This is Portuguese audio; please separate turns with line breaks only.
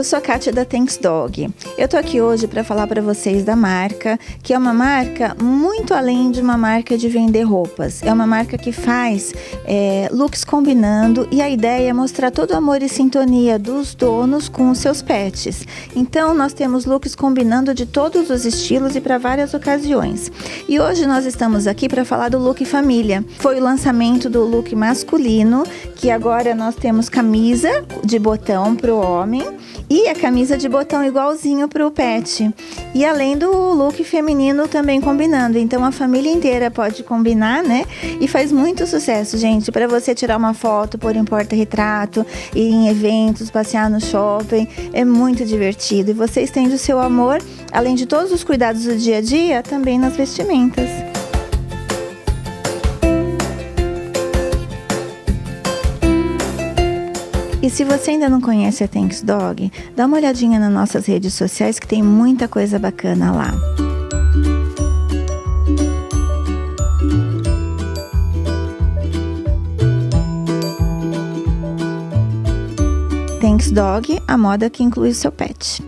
Eu sou a Kátia da Thanks Dog. Eu tô aqui hoje para falar para vocês da marca, que é uma marca muito além de uma marca de vender roupas. É uma marca que faz looks combinando, e a ideia é mostrar todo o amor e sintonia dos donos com os seus pets. Então nós temos looks combinando de todos os estilos e para várias ocasiões. E hoje nós estamos aqui para falar do look família. Foi o lançamento do look masculino, que agora nós temos camisa de botão para o homem e a camisa de botão igualzinho para o pet. E além do look feminino também combinando. Então a família inteira pode combinar, né? E faz muito sucesso, gente. Para você tirar uma foto, pôr em porta-retrato, ir em eventos, passear no shopping. É muito divertido. E você estende o seu amor, além de todos os cuidados do dia a dia, também nas vestimentas. E se você ainda não conhece a Thanks Dog, dá uma olhadinha nas nossas redes sociais que tem muita coisa bacana lá. Thanks Dog, a moda que inclui o seu pet.